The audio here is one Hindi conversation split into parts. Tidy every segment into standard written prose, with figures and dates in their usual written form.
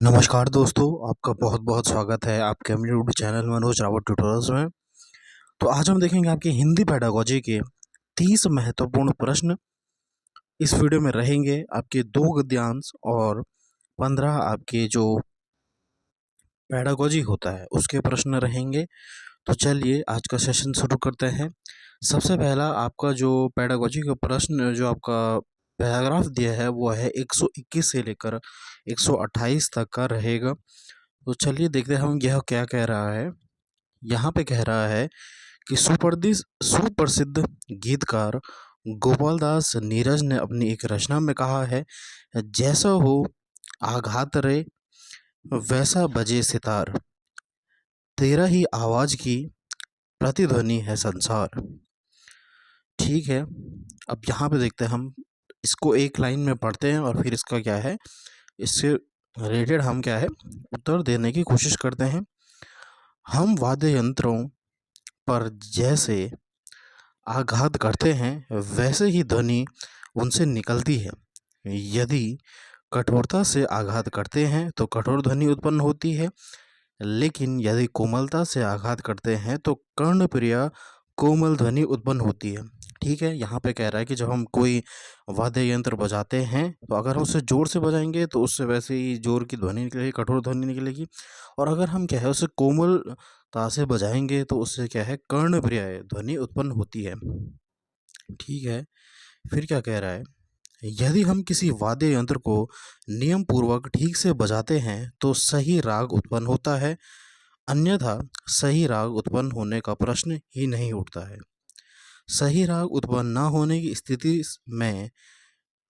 नमस्कार दोस्तों, आपका बहुत-बहुत स्वागत है आपके अपने YouTube channel Manoj Rawat tutorials में। तो आज हम देखेंगे आपकी हिंदी पेडागोजी के 30 महत्वपूर्ण प्रश्न। इस वीडियो में रहेंगे आपके 2 गद्यांश और 15 आपके जो पेडागोजी होता है उसके प्रश्न रहेंगे। तो चलिए आज का सेशन शुरू करते हैं। सबसे पहला आपका जो पेडागोजी का प्रश्न जो आपका पैराग्राफ दिया है वो है 121 से लेकर 128 तक का रहेगा। तो चलिए देखते हैं हम यह क्या कह रहा है। यहाँ पे कह रहा है कि सुप्रसिद्ध गीतकार गोपाल दास नीरज ने अपनी एक रचना में कहा है, जैसा हो आघात रे वैसा बजे सितार, तेरा ही आवाज की प्रतिध्वनि है संसार। ठीक है, अब यहाँ पे देखते हैं हम इसको एक लाइन में पढ़ते हैं और फिर इसका क्या है, इससे रिलेटेड हम क्या है उत्तर देने की कोशिश करते हैं। हम वाद्य यंत्रों पर जैसे आघात करते हैं वैसे ही ध्वनि उनसे निकलती है। यदि कठोरता से आघात करते हैं तो कठोर ध्वनि उत्पन्न होती है, लेकिन यदि कोमलता से आघात करते हैं तो कर्णप्रिय कोमल ध्वनि उत्पन्न होती है। ठीक है, यहाँ पे कह रहा है कि जब हम कोई वाद्य यंत्र बजाते हैं तो अगर हम उसे ज़ोर से बजाएंगे तो उससे वैसे ही ज़ोर की ध्वनि निकलेगी, कठोर ध्वनि निकलेगी। और अगर हम क्या है उसे कोमलता से बजाएंगे तो उससे क्या है कर्णप्रिय ध्वनि उत्पन्न होती है। ठीक है, फिर क्या कह रहा है, यदि हम किसी वाद्य यंत्र को नियम पूर्वक ठीक से बजाते हैं तो सही राग उत्पन्न होता है, अन्यथा सही राग उत्पन्न होने का प्रश्न ही नहीं उठता है। सही राग उत्पन्न न होने की स्थिति में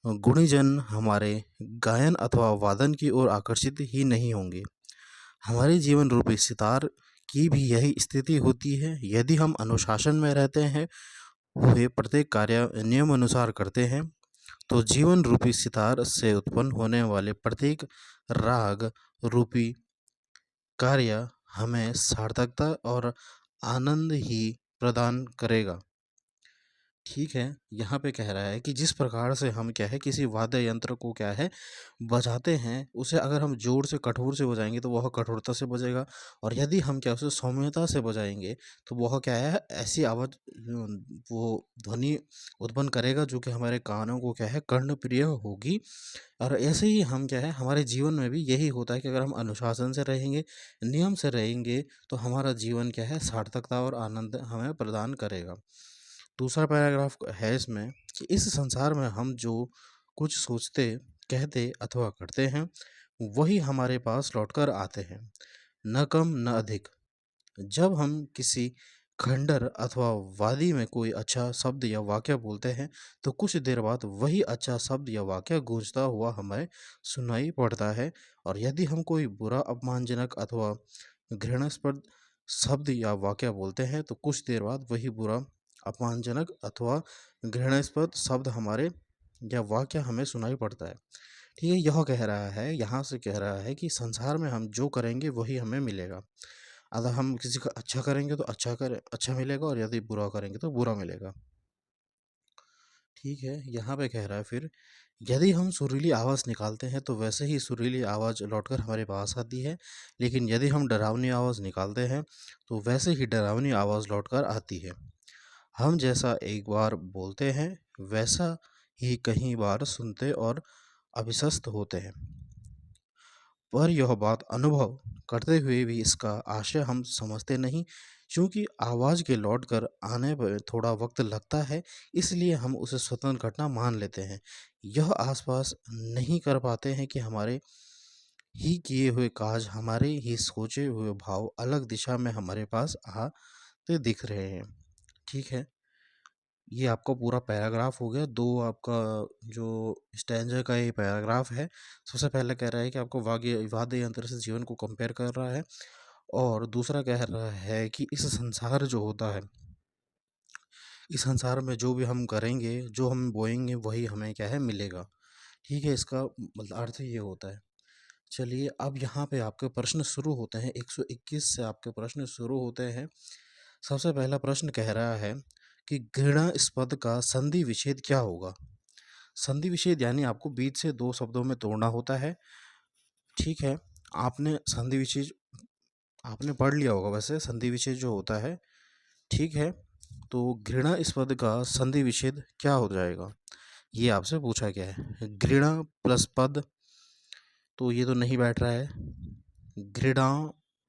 गुणीजन हमारे गायन अथवा वादन की ओर आकर्षित ही नहीं होंगे। हमारे जीवन रूपी सितार की भी यही स्थिति होती है। यदि हम अनुशासन में रहते हैं, वे प्रत्येक कार्य नियम अनुसार करते हैं, तो जीवन रूपी सितार से उत्पन्न होने वाले प्रत्येक राग रूपी कार्य हमें सार्थकता और आनंद ही प्रदान करेगा। ठीक है, यहाँ पे कह रहा है कि जिस प्रकार से हम क्या है किसी वाद्य यंत्र को क्या है बजाते हैं, उसे अगर हम ज़ोर से कठोर से बजाएँगे तो वह कठोरता से बजेगा, और यदि हम क्या उसे सौम्यता से बजाएँगे तो वह क्या है ऐसी आवाज़ वो ध्वनि उत्पन्न करेगा जो कि हमारे कानों को क्या है कर्णप्रिय होगी। और ऐसे ही हम क्या है हमारे जीवन में भी यही होता है कि अगर हम अनुशासन से रहेंगे, नियम से रहेंगे, तो हमारा जीवन क्या है सार्थकता और आनंद हमें प्रदान करेगा। दूसरा पैराग्राफ है इसमें कि इस संसार में हम जो कुछ सोचते, कहते अथवा करते हैं, वही हमारे पास लौटकर आते हैं, न कम न अधिक। जब हम किसी खंडर अथवा वादी में कोई अच्छा शब्द या वाक्य बोलते हैं, तो कुछ देर बाद वही अच्छा शब्द या वाक्य गूंजता हुआ हमें सुनाई पड़ता है। और यदि हम कोई बुरा, अपमानजनक अथवा घृणास्पद शब्द या वाक्य बोलते हैं, तो कुछ देर बाद वही बुरा, अपमानजनक अथवा घृणास्पद शब्द हमारे या वाक्य हमें सुनाई पड़ता है। ठीक है, यह कह रहा है, यहाँ से कह रहा है कि संसार में हम जो करेंगे वही हमें मिलेगा। अगर हम किसी का अच्छा करेंगे तो अच्छा मिलेगा, और यदि बुरा करेंगे तो बुरा मिलेगा। ठीक है, यहाँ पे कह रहा है फिर, यदि हम सुरीली आवाज़ निकालते हैं तो वैसे ही सुरीली आवाज़ लौटकर हमारे पास आती है, लेकिन यदि हम डरावनी आवाज़ निकालते हैं तो वैसे ही डरावनी आवाज़ लौटकर आती है। हम जैसा एक बार बोलते हैं वैसा ही कई बार सुनते और अभिशस्त होते हैं। पर यह बात अनुभव करते हुए भी इसका आशय हम समझते नहीं, क्योंकि आवाज़ के लौट कर आने पर थोड़ा वक्त लगता है, इसलिए हम उसे स्वतंत्र घटना मान लेते हैं। यह आसपास नहीं कर पाते हैं कि हमारे ही किए हुए काज, हमारे ही सोचे हुए भाव अलग दिशा में हमारे पास आते दिख रहे हैं। ठीक है, ये आपका पूरा पैराग्राफ हो गया। दो आपका जो स्टैंजा का ये पैराग्राफ है, सबसे पहले कह रहा है कि आपको वाद्य यंत्र से जीवन को कंपेयर कर रहा है, और दूसरा कह रहा है कि इस संसार जो होता है, इस संसार में जो भी हम करेंगे, जो हम बोएंगे वही हमें क्या है मिलेगा। ठीक है, इसका मतलब अर्थ ये होता है। चलिए अब यहाँ पे आपके प्रश्न शुरू होते हैं, 121 से आपके प्रश्न शुरू होते हैं। सबसे पहला प्रश्न कह रहा है कि घृणास्पद का संधि विच्छेद क्या होगा। संधि विच्छेद यानी आपको बीच से दो शब्दों में तोड़ना होता है। ठीक है, आपने संधि विच्छेद आपने पढ़ लिया होगा वैसे संधि विच्छेद जो होता है, ठीक है। तो घृणा इस पद का संधि विच्छेद क्या हो जाएगा, ये आपसे पूछा गया है। घृणा प्लस पद, तो ये तो नहीं बैठ रहा है। घृणा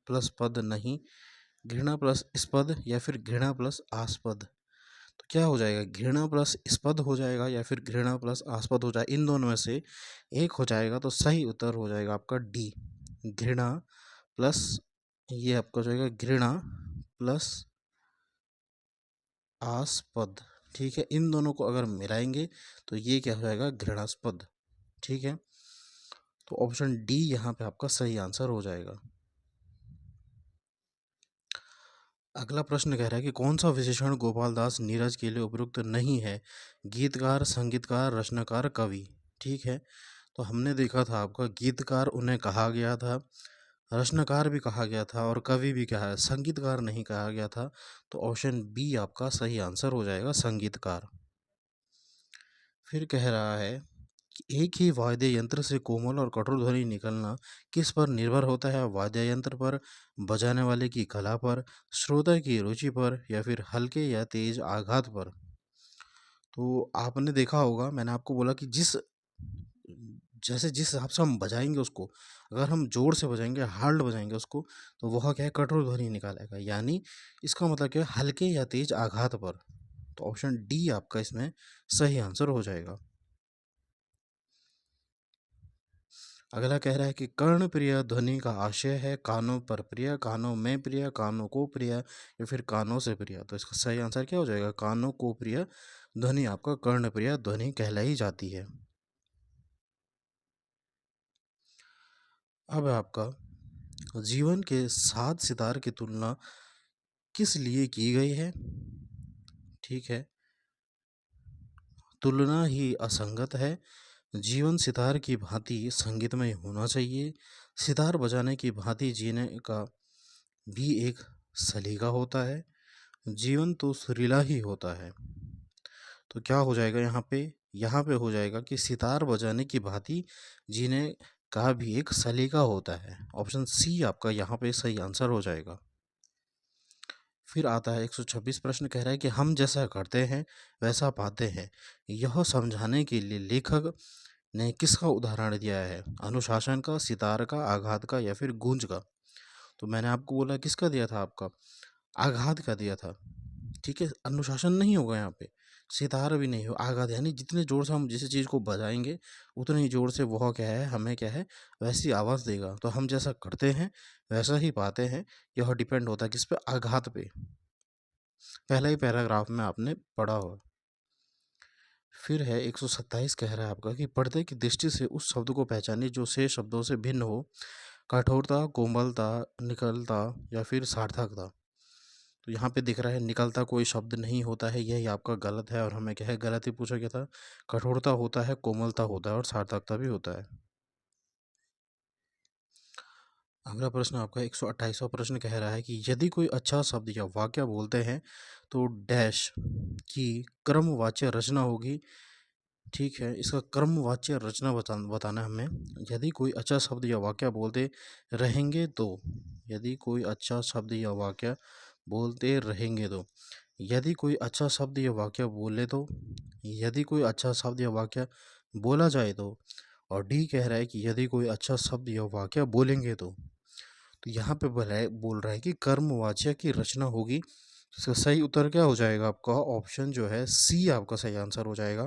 प्लस पद नहीं, घृणा प्लस इस्पद या फिर घृणा प्लस आस्पद। तो क्या हो जाएगा, घृणा प्लस इस्पद हो जाएगा या फिर घृणा प्लस आस्पद हो जाएगा, इन दोनों में से एक हो जाएगा। तो सही उत्तर हो जाएगा आपका डी, घृणा प्लस, ये आपका हो जाएगा घृणा प्लस आस्पद, ठीक है। इन दोनों को अगर मिलाएंगे तो ये क्या हो जाएगा, घृणास्पद, ठीक है। तो ऑप्शन डी यहाँ पे आपका सही आंसर हो जाएगा। अगला प्रश्न कह रहा है कि कौन सा विशेषण गोपाल दास नीरज के लिए उपयुक्त नहीं है, गीतकार, संगीतकार, रचनाकार, कवि, ठीक है। तो हमने देखा था आपका गीतकार उन्हें कहा गया था, रचनाकार भी कहा गया था और कवि भी कहा है, संगीतकार नहीं कहा गया था। तो ऑप्शन बी आपका सही आंसर हो जाएगा, संगीतकार। फिर कह रहा है कि एक ही वाद्य यंत्र से कोमल और कठोर ध्वनि निकलना किस पर निर्भर होता है, वाद्य यंत्र पर, बजाने वाले की कला पर, श्रोता की रुचि पर या फिर हल्के या तेज आघात पर। तो आपने देखा होगा, मैंने आपको बोला कि जिस हिसाब से हम बजाएंगे उसको, अगर हम जोर से बजाएंगे, हार्ड बजाएंगे उसको, तो वह क्या है, कठोर ध्वनि निकालेगा। यानी इसका मतलब क्या है, हल्के या तेज आघात पर। तो ऑप्शन डी आपका इसमें सही आंसर हो जाएगा। अगला कह रहा है कि कर्ण प्रिय ध्वनि का आशय है कानों पर प्रिय, कानों में प्रिय, कानों को प्रिय या फिर कानों से प्रिय। तो इसका सही आंसर क्या हो जाएगा, कानों को प्रिय ध्वनि आपका कर्ण प्रिय ध्वनि कहलाई जाती है। अब आपका जीवन के 7 सितार की तुलना किस लिए की गई है, ठीक है। तुलना ही असंगत है, जीवन सितार की भांति संगीतमय होना चाहिए, सितार बजाने की भांति जीने का भी एक सलीका होता है, जीवन तो सुरीला ही होता है। तो क्या हो जाएगा यहाँ पे हो जाएगा कि सितार बजाने की भांति जीने का भी एक सलीका होता है। ऑप्शन सी आपका यहाँ पे सही आंसर हो जाएगा। फिर आता है 126 प्रश्न, कह रहा है कि हम जैसा करते हैं वैसा पाते हैं, यह समझाने के लिए लेखक ने किसका उदाहरण दिया है, अनुशासन का, सितार का, आघात का या फिर गूंज का। तो मैंने आपको बोला किसका दिया था, आपका आघात का दिया था, ठीक है। अनुशासन नहीं होगा यहाँ पे, सितार भी नहीं हो, आघात, यानी जितने जोर से हम जिस चीज़ को बजाएंगे उतने ही जोर से वह क्या है, हमें क्या है, वैसी आवाज़ देगा। तो हम जैसा करते हैं वैसा ही पाते हैं, यह डिपेंड होता है किस पे, आघात पे। पहला ही पैराग्राफ में आपने पढ़ा हो। फिर है 127, कह रहा है आपका कि पर्दे की दृष्टि से उस शब्द को पहचानिए जो शेष शब्दों से भिन्न हो, कठोरता, कोमलता, निकलता या फिर सार्थकता। तो यहाँ पे दिख रहा है निकलता कोई शब्द नहीं होता है, यही आपका गलत है और हमें क्या है, गलत ही पूछा गया था। कठोरता होता है, कोमलता होता है और सार्थकता भी होता है। अगला प्रश्न आपका 128वां प्रश्न कह रहा है कि यदि कोई अच्छा शब्द या वाक्य बोलते हैं तो डैश की क्रमवाच्य रचना होगी, ठीक है। इसका क्रमवाच्य रचना बताना है हमें। यदि कोई अच्छा शब्द या वाक्य बोलते रहेंगे तो, यदि कोई अच्छा शब्द या वाक्य बोलते रहेंगे तो, यदि कोई अच्छा शब्द या वाक्य बोले तो, यदि कोई अच्छा शब्द या वाक्य बोला जाए तो, और डी कह रहा है कि यदि कोई अच्छा शब्द या वाक्य बोलेंगे तो यहाँ पे बोल रहा है कि कर्मवाच्य की रचना होगी। इसका सही उत्तर क्या हो जाएगा आपका, ऑप्शन जो है सी आपका सही आंसर हो जाएगा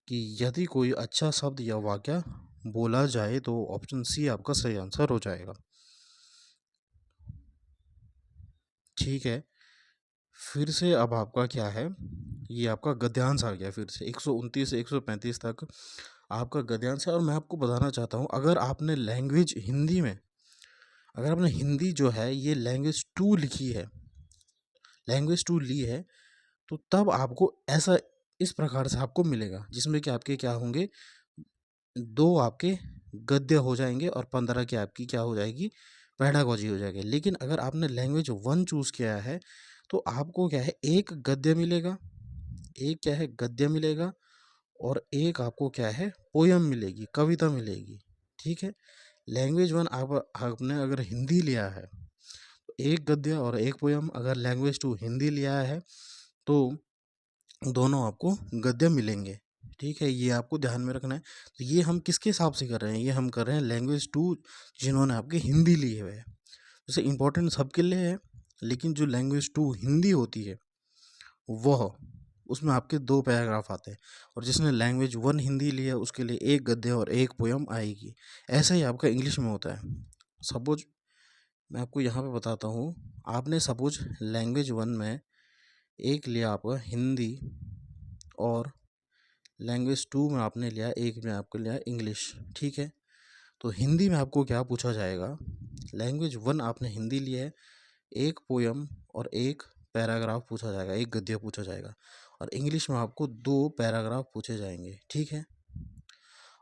कि यदि कोई अच्छा शब्द या वाक्य बोला जाए तो, ऑप्शन सी आपका सही आंसर हो जाएगा, ठीक है। फिर से अब आपका क्या है, ये आपका गद्यांश आ गया फिर से 129 से 135 तक आपका गद्यांश है। और मैं आपको बताना चाहता हूँ, अगर आपने लैंग्वेज हिंदी में, अगर आपने हिंदी जो है ये लैंग्वेज टू लिखी है, लैंग्वेज टू ली है, तो तब आपको ऐसा इस प्रकार से आपको मिलेगा, जिसमें कि आपके क्या होंगे, 2 आपके गद्य हो जाएंगे और 15 की आपकी क्या हो जाएगी, पैडागोजी हो जाएगी। लेकिन अगर आपने लैंग्वेज वन चूज़ किया है तो आपको क्या है, एक गद्य मिलेगा, एक क्या है, गद्य मिलेगा, और एक आपको क्या है, पोयम मिलेगी, कविता मिलेगी, ठीक है। लैंग्वेज वन आपने अगर हिंदी लिया है तो एक गद्य और एक पोयम, अगर लैंग्वेज टू हिंदी लिया है तो दोनों आपको गद्य मिलेंगे। ठीक है, ये आपको ध्यान में रखना है। तो ये हम किसके हिसाब से कर रहे हैं, ये हम कर रहे हैं लैंग्वेज टू जिन्होंने आपकी हिंदी ली हुए है। जैसे इंपॉर्टेंट सबके लिए है, लेकिन जो लैंग्वेज टू हिंदी होती है वह, उसमें आपके 2 पैराग्राफ आते हैं, और जिसने लैंग्वेज वन हिंदी लिया है उसके लिए एक गद्य और एक पोयम आएगी। ऐसा ही आपका इंग्लिश में होता है। सपोज मैं आपको यहाँ पे बताता हूँ, आपने सपोज लैंग्वेज वन में एक लिया आपका हिंदी, और लैंग्वेज टू में आपने लिया एक में आपको लिया इंग्लिश। ठीक है, तो हिंदी में आपको क्या पूछा जाएगा, लैंग्वेज वन आपने हिंदी लिया है, एक पोयम और एक पैराग्राफ पूछा जाएगा, एक गद्य पूछा जाएगा, और इंग्लिश में आपको 2 पैराग्राफ पूछे जाएंगे। ठीक है,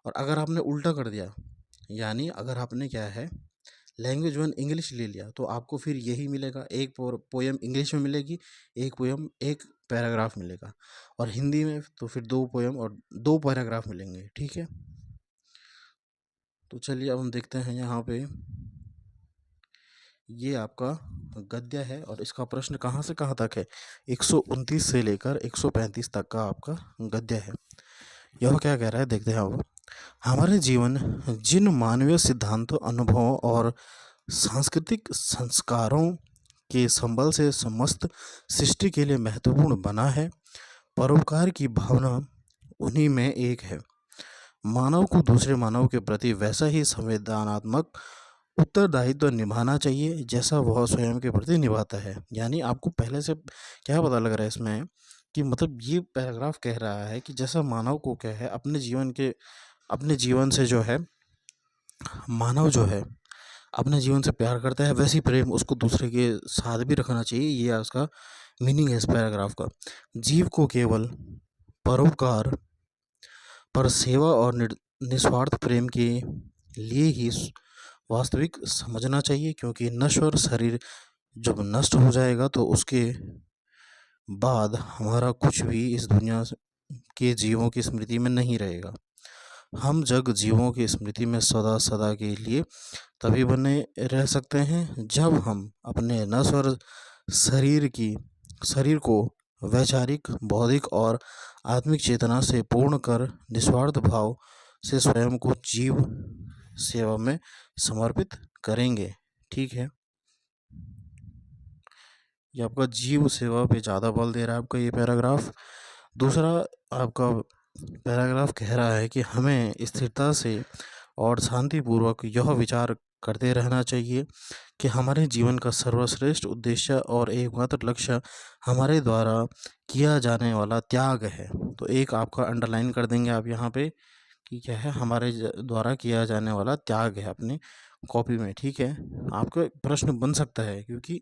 और अगर आपने उल्टा कर दिया, यानी अगर आपने क्या है लैंग्वेज वन इंग्लिश ले लिया, तो आपको फिर यही मिलेगा, एक पोयम इंग्लिश में मिलेगी, एक पोयम एक पैराग्राफ मिलेगा, और हिंदी में तो फिर 2 पोयम और 2 पैराग्राफ मिलेंगे। ठीक है, तो चलिए अब हम देखते हैं यहाँ पे, ये आपका गद्य है और इसका प्रश्न कहाँ से कहाँ तक है, 129 से लेकर 135 तक का आपका गद्य है। यह क्या कह रहा है, देखते हैं अब। हमारे जीवन जिन मानवीय सिद्धांतों, अनुभवों और सांस्कृतिक संस्कारों के संबल से समस्त सृष्टि के लिए महत्वपूर्ण बना है, परोपकार की भावना उन्हीं में एक है। मानव को दूसरे मानव के प्रति वैसा ही संवेदनात्मक उत्तरदायित्व निभाना चाहिए जैसा वह स्वयं के प्रति निभाता है। यानी आपको पहले से क्या पता लग रहा है इसमें, कि मतलब ये पैराग्राफ कह रहा है कि जैसा मानव को क्या है अपने जीवन से जो है, मानव जो है अपने जीवन से प्यार करता है, वैसी प्रेम उसको दूसरे के साथ भी रखना चाहिए। ये उसका मीनिंग है इस पैराग्राफ का। जीव को केवल परोपकार पर सेवा और निस्वार्थ प्रेम के लिए ही वास्तविक समझना चाहिए, क्योंकि नश्वर शरीर जब नष्ट हो जाएगा तो उसके बाद हमारा कुछ भी इस दुनिया के जीवों की स्मृति में नहीं रहेगा। हम जग जीवों की स्मृति में सदा सदा के लिए तभी बने रह सकते हैं जब हम अपने नश्वर शरीर को वैचारिक, बौद्धिक और आत्मिक चेतना से पूर्ण कर निस्वार्थ भाव से स्वयं को जीव सेवा में समर्पित करेंगे। ठीक है, ये आपका जीव सेवा पे ज़्यादा बल दे रहा है आपका ये पैराग्राफ। दूसरा आपका पैराग्राफ कह रहा है कि हमें स्थिरता से और शांतिपूर्वक यह विचार करते रहना चाहिए कि हमारे जीवन का सर्वश्रेष्ठ उद्देश्य और एकमात्र लक्ष्य हमारे द्वारा किया जाने वाला त्याग है। तो एक आपका अंडरलाइन कर देंगे आप यहाँ पे कि क्या है, हमारे द्वारा किया जाने वाला त्याग है अपनी कॉपी में। ठीक है, आपका एक प्रश्न बन सकता है, क्योंकि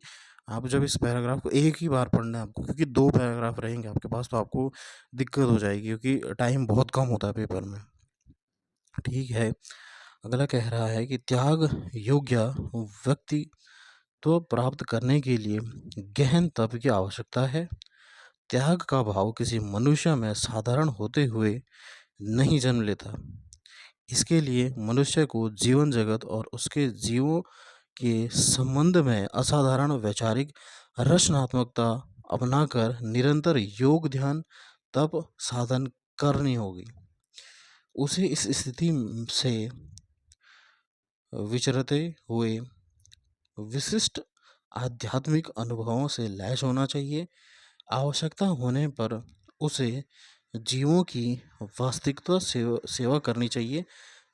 आप जब इस पैराग्राफ को एक ही बार पढ़ना है आपको, क्योंकि 2 पैराग्राफ रहेंगे आपके पास, तो आपको दिक्कत हो जाएगी क्योंकि टाइम बहुत कम होता है पेपर में। ठीक है, अगला कह रहा है कि त्याग योग्य व्यक्ति तो प्राप्त करने के लिए गहन तप की आवश्यकता है। त्याग का भाव किसी मनुष्य में साधारण होते हुए नहीं जन्म लेता। इसके लिए मनुष्य को जीवन जगत और उसके जीवों के संबंध में असाधारण वैचारिक रचनात्मकता अपनाकर निरंतर योग, ध्यान, तप साधन करनी होगी। उसे इस स्थिति से विचरते हुए विशिष्ट आध्यात्मिक अनुभवों से लैस होना चाहिए। आवश्यकता होने पर उसे जीवों की वास्तविकता सेवा करनी चाहिए।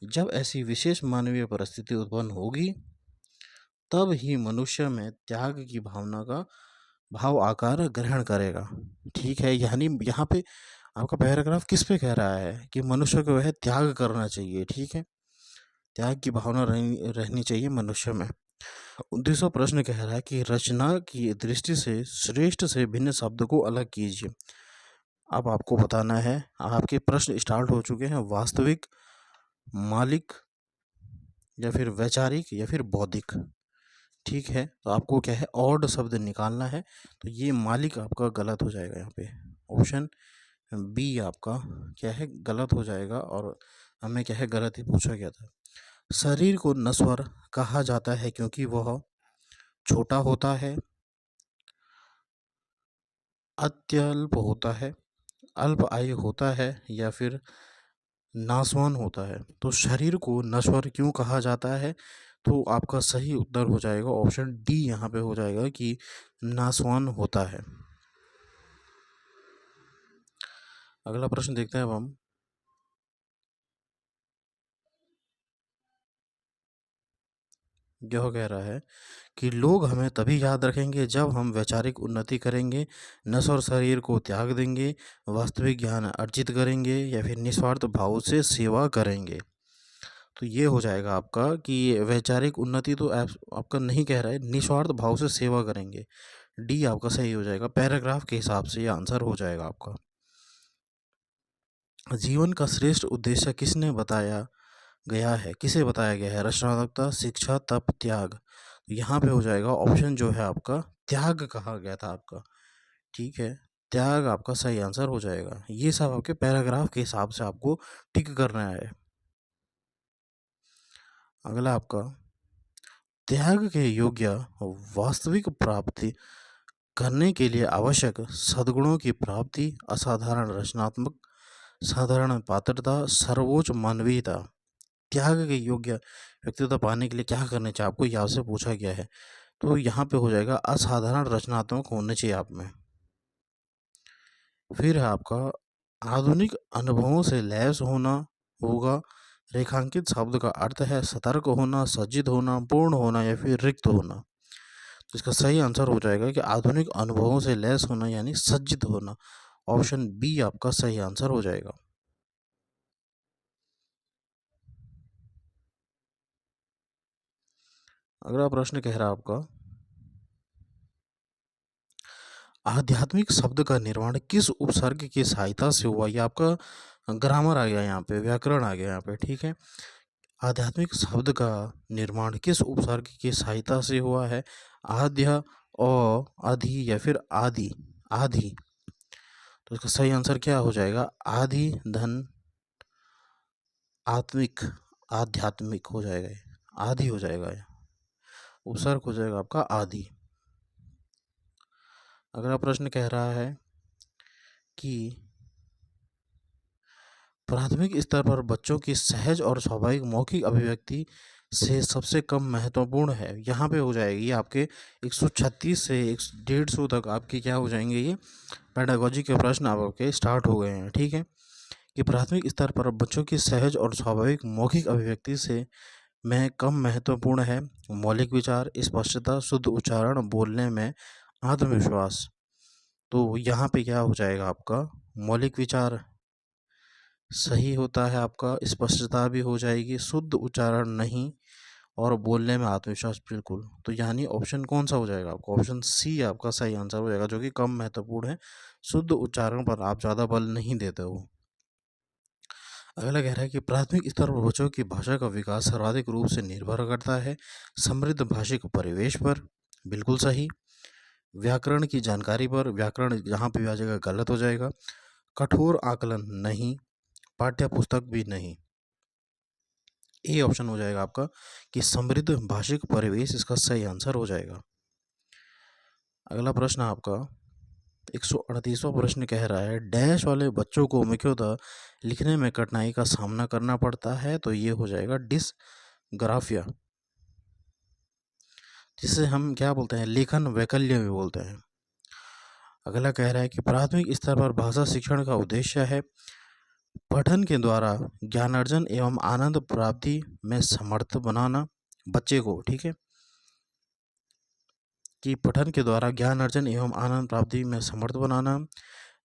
जब ऐसी विशेष मानवीय परिस्थिति उत्पन्न होगी तब ही मनुष्य में त्याग की भावना का भाव आकार ग्रहण करेगा। ठीक है, यानी यहाँ पे आपका पैराग्राफ किस पे कह रहा है कि मनुष्य को वह त्याग करना चाहिए। ठीक है, त्याग की भावना रहनी चाहिए मनुष्य में। 29वां प्रश्न कह रहा है कि रचना की दृष्टि से श्रेष्ठ से भिन्न शब्द को अलग कीजिए। अब आपको बताना है, आपके प्रश्न स्टार्ट हो चुके हैं, वास्तविक, मालिक, या फिर वैचारिक, या फिर बौद्धिक। ठीक है, तो आपको क्या है ऑड शब्द निकालना है। तो ये मालिक आपका गलत हो जाएगा, यहाँ पे ऑप्शन बी आपका क्या है गलत हो जाएगा, और हमें क्या है गलत ही पूछा गया था। शरीर को नश्वर कहा जाता है क्योंकि वह छोटा होता है, अत्यल्प होता है, अल्प आयु होता है या फिर नासवान होता है। तो शरीर को नश्वर क्यों कहा जाता है? तो आपका सही उत्तर हो जाएगा ऑप्शन डी यहाँ पे हो जाएगा कि नासवान होता है। अगला प्रश्न देखते हैं अब हम। यह कह रहा है कि लोग हमें तभी याद रखेंगे जब हम वैचारिक उन्नति करेंगे, नश्वर शरीर को त्याग देंगे, वास्तविक ज्ञान अर्जित करेंगे या फिर निस्वार्थ भाव से सेवा करेंगे। तो ये हो जाएगा आपका कि वैचारिक उन्नति तो आपका नहीं कह रहा है, निस्वार्थ भाव से सेवा करेंगे। डी आपका सही हो जाएगा, पैराग्राफ के हिसाब से ये आंसर हो जाएगा आपका। जीवन का श्रेष्ठ उद्देश्य किसने बताया गया है, किसे बताया गया है? रचनात्मकता, शिक्षा, तप, त्याग। तो यहाँ पे हो जाएगा ऑप्शन जो है आपका त्याग कहा गया था आपका। ठीक है, त्याग आपका सही आंसर हो जाएगा। ये सब आपके पैराग्राफ के हिसाब से आपको टिक करना है। अगला आपका त्याग के योग्य वास्तविक प्राप्ति करने के लिए आवश्यक सद्गुणों की प्राप्ति, असाधारण रचनात्मक, साधारण पात्रता, सर्वोच्च मानवीयता। त्याग के योग्य व्यक्तित्व पाने के लिए क्या करना चाहिए आपको, यहाँ से पूछा गया है। तो यहाँ पे हो जाएगा असाधारण रचनात्मक होने चाहिए आप में। फिर है आपका आधुनिक अनुभवों से लैस होना होगा। रेखांकित शब्द का अर्थ है सतर्क होना, सज्जित होना, पूर्ण होना या फिर रिक्त होना। तो इसका सही आंसर हो जाएगा कि आधुनिक अनुभवों से लैस होना यानी सज्जित होना। ऑप्शन बी आपका सही आंसर हो जाएगा। अगला प्रश्न कह रहा है आपका आध्यात्मिक शब्द का निर्माण किस उपसर्ग की सहायता से हुआ? ये आपका ग्रामर आ गया, यहाँ पे व्याकरण आ गया यहाँ पे। ठीक है, आध्यात्मिक शब्द का निर्माण किस उपसर्ग की सहायता से हुआ है? आद्य, और अधि या फिर आदि, आदि। तो इसका सही आंसर क्या हो जाएगा? आदि धन आत्मिक, आध्यात्मिक हो जाएगा, आदि हो जाएगा, उपसर्ग हो जाएगा आपका आदि। अगला प्रश्न कह रहा है कि प्राथमिक स्तर पर बच्चों की सहज और स्वाभाविक मौखिक अभिव्यक्ति से सबसे कम महत्वपूर्ण है। यहाँ पे हो जाएगी आपके 136 से 150 तक आपकी क्या हो जाएंगे, ये पेडागोजी के प्रश्न आपके स्टार्ट हो गए हैं। ठीक है, कि प्राथमिक स्तर पर बच्चों की सहज और स्वाभाविक मौखिक अभिव्यक्ति से में कम महत्वपूर्ण है मौलिक विचार, स्पष्टता, शुद्ध उच्चारण, बोलने में आत्मविश्वास। तो यहाँ पे क्या हो जाएगा आपका मौलिक विचार सही होता है आपका, स्पष्टता भी हो जाएगी, शुद्ध उच्चारण नहीं, और बोलने में आत्मविश्वास बिल्कुल। तो यानी ऑप्शन कौन सा हो जाएगा आपका? ऑप्शन सी आपका सही आंसर हो जाएगा, जो कि कम महत्वपूर्ण है। शुद्ध उच्चारण पर आप ज़्यादा बल नहीं देते हो। अगला कह रहा है कि प्राथमिक स्तर पर बच्चों की भाषा का विकास सर्वाधिक रूप से निर्भर करता है समृद्ध भाषिक परिवेश पर, बिल्कुल सही। व्याकरण की जानकारी पर, व्याकरण जहाँ पे भी आ जाएगा गलत हो जाएगा। कठोर आकलन नहीं, पाठ्य पुस्तक भी नहीं। ए ऑप्शन हो जाएगा आपका कि समृद्ध भाषिक परिवेश इसका सही आंसर हो जाएगा। अगला प्रश्न आपका 138वां प्रश्न कह रहा है डैश वाले बच्चों को मुख्यतः लिखने में कठिनाई का सामना करना पड़ता है। तो ये हो जाएगा डिसग्राफिया, जिसे हम क्या बोलते हैं, लेखन वैकल्य भी बोलते हैं। अगला कह रहा है कि प्राथमिक स्तर पर भाषा शिक्षण का उद्देश्य है पठन के द्वारा ज्ञानार्जन एवं आनंद प्राप्ति में समर्थ बनाना बच्चे को। ठीक है, कि पठन के द्वारा ज्ञान अर्जन एवं आनंद प्राप्ति में समर्थ बनाना,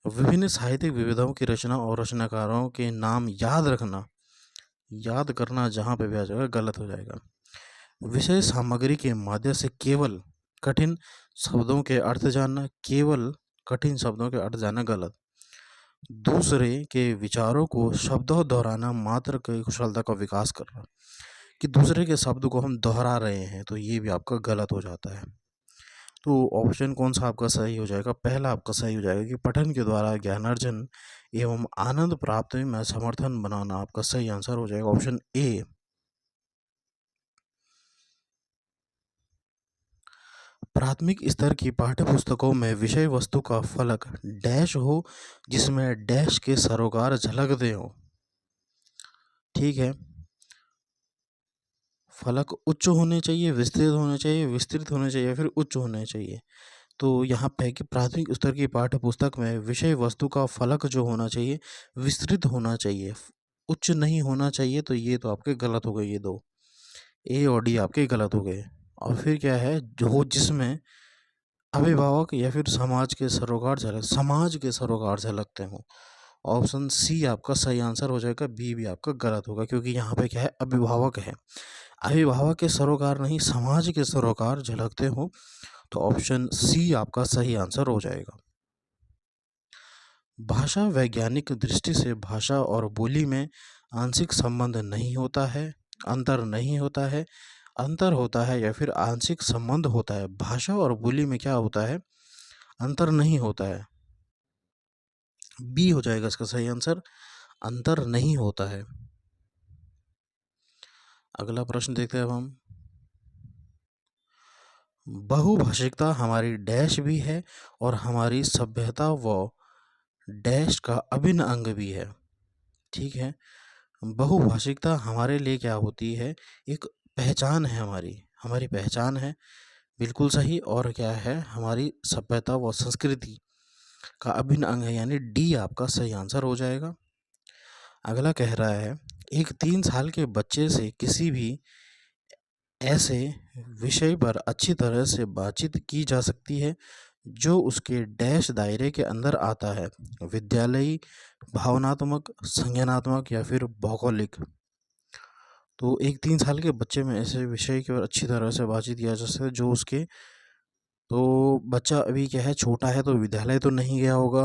विभिन्न साहित्यिक विविधाओं की रचना और रचनाकारों के नाम याद रखना, याद करना जहाँ पे भी आ जाएगा गलत हो जाएगा। विषय सामग्री के माध्यम से केवल कठिन शब्दों के अर्थ जानना, केवल कठिन शब्दों के अर्थ जानना गलत। दूसरे के विचारों को शब्दों दोहराना मात्र की कुशलता का विकास करना, कि दूसरे के शब्द को हम दोहरा रहे हैं तो ये भी आपका गलत हो जाता है। तो ऑप्शन कौन सा आपका सही हो जाएगा? पहला आपका सही हो जाएगा कि पठन के द्वारा ज्ञानार्जन एवं आनंद प्राप्ति में समर्थन बनाना आपका सही आंसर हो जाएगा, ऑप्शन ए। प्राथमिक स्तर की पाठ्यपुस्तकों में विषय वस्तु का फलक डैश हो जिसमें डैश के सरोकार झलकते हों। ठीक है। फलक उच्च होने चाहिए, विस्तृत होने चाहिए, विस्तृत होने चाहिए या फिर उच्च होने चाहिए। तो यहाँ पे है कि प्राथमिक स्तर की पाठ्यपुस्तक में विषय वस्तु का फलक जो होना चाहिए विस्तृत होना चाहिए, उच्च नहीं होना चाहिए। तो ये तो आपके गलत हो गए, ये दो ए और डी आपके गलत हो गए। और फिर क्या है जो जिसमें अभिभावक या फिर समाज के सरोकार झलकते हों। ऑप्शन सी आपका सही आंसर हो जाएगा, बी भी आपका गलत होगा क्योंकि यहाँ पे क्या है अभिभावक है। अभिभावक के सरोकार नहीं समाज के सरोकार झलकते हो। तो ऑप्शन सी आपका सही आंसर हो जाएगा। भाषा वैज्ञानिक दृष्टि से भाषा और बोली में आंशिक संबंध नहीं होता है, अंतर नहीं होता है, अंतर होता है या फिर आंशिक संबंध होता है। भाषा और बोली में क्या होता है, अंतर नहीं होता है। बी हो जाएगा इसका सही आंसर, अंतर नहीं होता है। अगला प्रश्न देखते हैं अब हम। बहुभाषिकता हमारी डैश भी है और हमारी सभ्यता व डैश का अभिन्न अंग भी है। ठीक है। बहुभाषिकता हमारे लिए क्या होती है, एक पहचान है, हमारी हमारी पहचान है, बिल्कुल सही। और क्या है, हमारी सभ्यता व संस्कृति का अभिन्न अंग है, यानी डी आपका सही आंसर हो जाएगा। अगला कह रहा है एक 3 साल के बच्चे से किसी भी ऐसे विषय पर अच्छी तरह से बातचीत की जा सकती है जो उसके डैश दायरे के अंदर आता है, विद्यालयी, भावनात्मक, संज्ञानात्मक या फिर भौगोलिक। तो एक 3 साल के बच्चे में ऐसे विषय की ओर अच्छी तरह से बातचीत किया जा सकता है जो उसके, तो बच्चा अभी क्या है छोटा है तो विद्यालय तो नहीं गया होगा,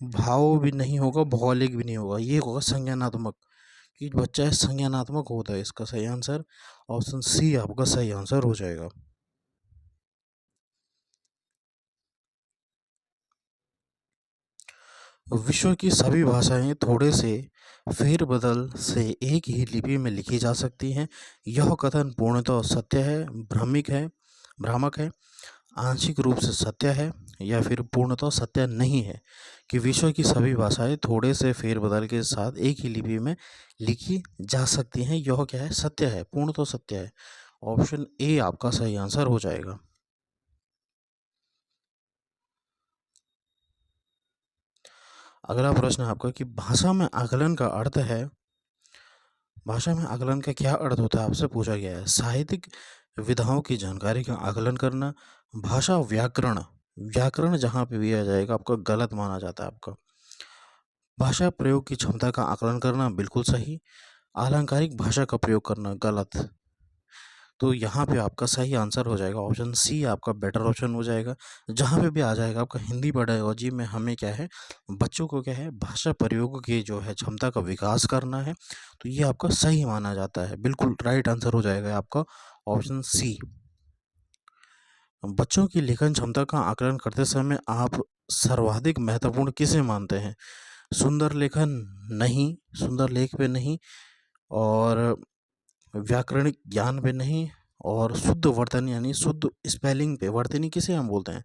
भाव भी नहीं होगा, भौगोलिक भी नहीं होगा, ये होगा संज्ञानात्मक। कि बच्चा है संज्ञानात्मक होता है, इसका सही आंसर ऑप्शन सी आपका सही आंसर हो जाएगा। विश्व की सभी भाषाएं थोड़े से फेरबदल से एक ही लिपि में लिखी जा सकती हैं। यह कथन पूर्णतः सत्य है, भ्रामक है, आंशिक रूप से सत्य है या फिर पूर्णतः सत्य नहीं है। कि विश्व की सभी भाषाएं थोड़े से फेरबदल के साथ एक ही लिपि में लिखी जा सकती हैं, यह क्या है, सत्य है, पूर्णतः सत्य है। ऑप्शन ए आपका सही आंसर हो जाएगा। अगला प्रश्न है आपका कि भाषा में आकलन का क्या अर्थ होता है, आपसे पूछा गया है। साहित्यिक विधाओं की जानकारी का आकलन करना, भाषा व्याकरण, व्याकरण जहाँ पे भी आ जाएगा आपका गलत माना जाता है आपका। भाषा प्रयोग की क्षमता का आकलन करना, बिल्कुल सही। आलंकारिक भाषा का प्रयोग करना, गलत। तो यहाँ पे आपका सही आंसर हो जाएगा ऑप्शन सी आपका बेटर ऑप्शन हो जाएगा। जहाँ पे भी आ जाएगा आपका हिंदी पेडागोजी में हमें क्या है, बच्चों को क्या है भाषा प्रयोग की जो है क्षमता का विकास करना है। तो ये आपका सही माना जाता है, बिल्कुल राइट आंसर हो जाएगा आपका ऑप्शन सी। बच्चों की लेखन क्षमता का आकलन करते समय आप सर्वाधिक महत्वपूर्ण किसे मानते हैं। सुंदर लेखन नहीं, सुंदर लेख पे नहीं, और व्याकरणिक ज्ञान पे नहीं, और शुद्ध वर्तन यानी शुद्ध स्पेलिंग पे, वर्तनी किसे हम बोलते हैं,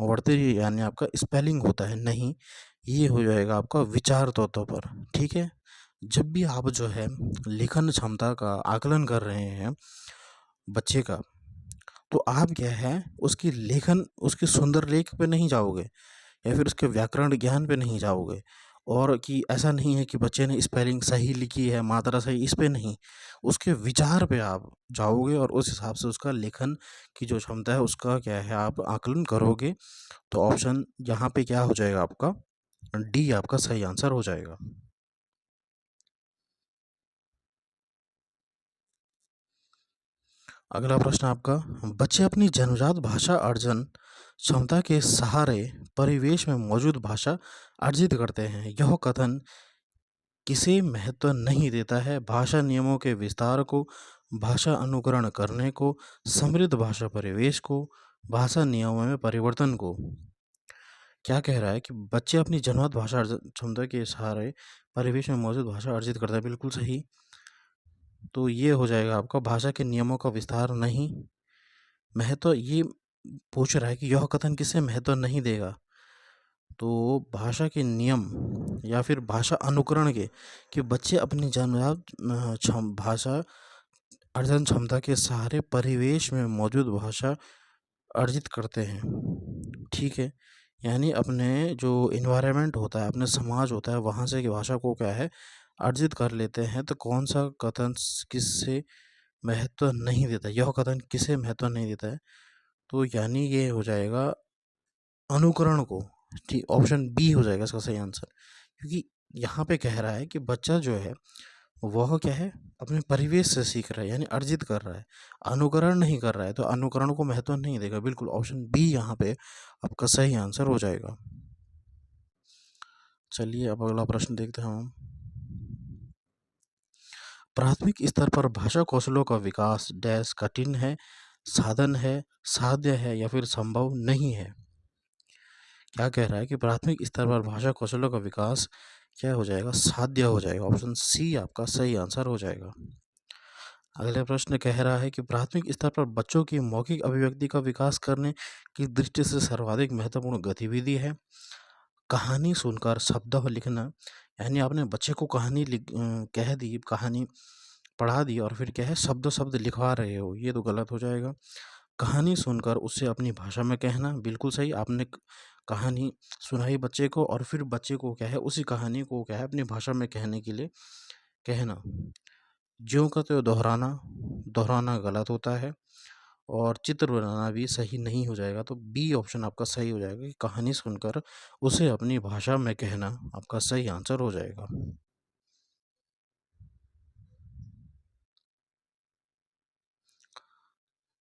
वर्तनी यानी आपका स्पेलिंग होता है, नहीं। ये हो जाएगा आपका विचार तत्व पर। ठीक है। जब भी आप जो है लेखन क्षमता का आकलन कर रहे हैं बच्चे का, तो आप क्या है उसकी लेखन, उसकी सुंदर लेख पे नहीं जाओगे या फिर उसके व्याकरण ज्ञान पे नहीं जाओगे, और कि ऐसा नहीं है कि बच्चे ने स्पेलिंग सही लिखी है, मात्रा सही, इस पे नहीं, उसके विचार पे आप जाओगे और उस हिसाब से उसका लेखन की जो क्षमता है उसका क्या है आप आकलन करोगे। तो ऑप्शन यहाँ पे क्या हो जाएगा आपका, डी आपका सही आंसर हो जाएगा। अगला प्रश्न आपका, बच्चे अपनी जन्मजात भाषा अर्जन क्षमता के सहारे परिवेश में मौजूद भाषा अर्जित करते हैं। यह कथन किसे महत्व नहीं देता है, भाषा नियमों के विस्तार को, भाषा अनुकरण करने को, समृद्ध भाषा परिवेश को, भाषा नियमों में परिवर्तन को। क्या कह रहा है कि बच्चे अपनी जन्मजात भाषा क्षमता के सहारे परिवेश में मौजूद भाषा अर्जित करता है, बिल्कुल सही। तो ये हो जाएगा आपका भाषा के नियमों का विस्तार नहीं, महत्व ये पूछ रहा है कि यह कथन किसे महत्व नहीं देगा। तो भाषा के नियम या फिर भाषा अनुकरण के कि बच्चे अपनी जन्मजात भाषा अर्जन क्षमता के सहारे परिवेश में मौजूद भाषा अर्जित करते हैं। ठीक है, यानी अपने जो इन्वायरमेंट होता है, अपने समाज होता है, वहाँ से की भाषा को क्या है अर्जित कर लेते हैं। तो कौन सा कथन किससे महत्व नहीं देता, यह कथन किसे महत्व नहीं देता है, तो यानी ये हो जाएगा अनुकरण को। ठीक, ऑप्शन बी हो जाएगा इसका सही आंसर। क्योंकि यहाँ पे कह रहा है कि बच्चा जो है वह क्या है अपने परिवेश से सीख रहा है, यानी अर्जित कर रहा है, अनुकरण नहीं कर रहा है। तो अनुकरण को महत्व नहीं देगा, बिल्कुल ऑप्शन बी यहाँ पे आपका सही आंसर हो जाएगा। चलिए अब अगला प्रश्न देखते हैं हम। प्राथमिक स्तर पर भाषा कौशलों का विकास डैश कठिन है, साधन है, साध्य है या फिर संभव नहीं है। क्या कह रहा है कि प्राथमिक स्तर पर भाषा कौशलों का विकास क्या हो जाएगा, साध्य हो जाएगा। ऑप्शन सी आपका सही आंसर हो जाएगा। अगला प्रश्न कह रहा है कि प्राथमिक स्तर पर बच्चों की मौखिक अभिव्यक्ति का विकास करने की दृष्टि से सर्वाधिक महत्वपूर्ण गतिविधि है कहानी सुनकर शब्द लिखना। यानी आपने बच्चे को कहानी कह दी, कहानी पढ़ा दी और फिर क्या है शब्द शब्द लिखवा रहे हो, ये तो गलत हो जाएगा। कहानी सुनकर उससे अपनी भाषा में कहना, बिल्कुल सही। आपने कहानी सुनाई बच्चे को और फिर बच्चे को क्या है उसी कहानी को क्या है अपनी भाषा में कहने के लिए कहना। ज्यों का त्यों दोहराना, दोहराना गलत होता है और चित्र बनाना भी सही नहीं हो जाएगा। तो बी ऑप्शन आपका सही हो जाएगा कि कहानी सुनकर उसे अपनी भाषा में कहना आपका सही आंसर हो जाएगा।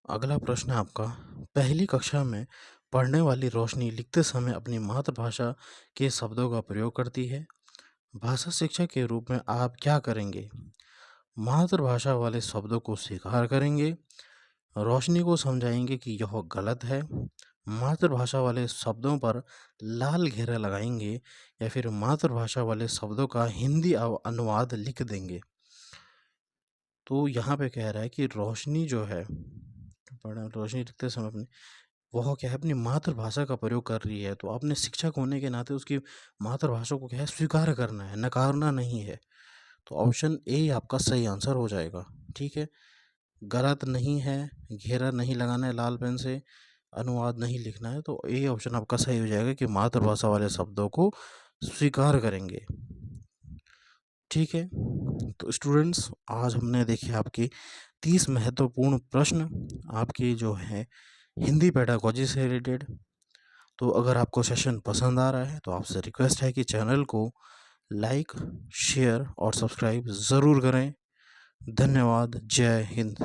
अगला प्रश्न है आपका, पहली कक्षा में पढ़ने वाली रोशनी लिखते समय अपनी मातृभाषा के शब्दों का प्रयोग करती है। भाषा शिक्षक के रूप में आप क्या करेंगे? मातृभाषा वाले शब्दों को स्वीकार करेंगे, रोशनी को समझाएंगे कि यह गलत है, मातृभाषा वाले शब्दों पर लाल घेरा लगाएंगे या फिर मातृभाषा वाले शब्दों का हिंदी अनुवाद लिख देंगे। तो यहाँ पे कह रहा है कि रोशनी जो है रोशनी लिखते समय अपनी वह क्या है अपनी मातृभाषा का प्रयोग कर रही है। तो आपने शिक्षक होने के नाते उसकी मातृभाषा को क्या है स्वीकार करना है, नकारना नहीं है। तो ऑप्शन ए आपका सही आंसर हो जाएगा। ठीक है, गलत नहीं है, घेरा नहीं लगाना है लाल पेन से, अनुवाद नहीं लिखना है। तो ए ऑप्शन आपका सही हो जाएगा कि मातृभाषा वाले शब्दों को स्वीकार करेंगे। ठीक है, तो स्टूडेंट्स आज हमने देखे आपके 30 महत्वपूर्ण प्रश्न आपके जो है हिंदी पेडागोजी से रिलेटेड। तो अगर आपको सेशन पसंद आ रहा है तो आपसे रिक्वेस्ट है कि चैनल को लाइक, शेयर और सब्सक्राइब ज़रूर करें। धन्यवाद। जय हिंद।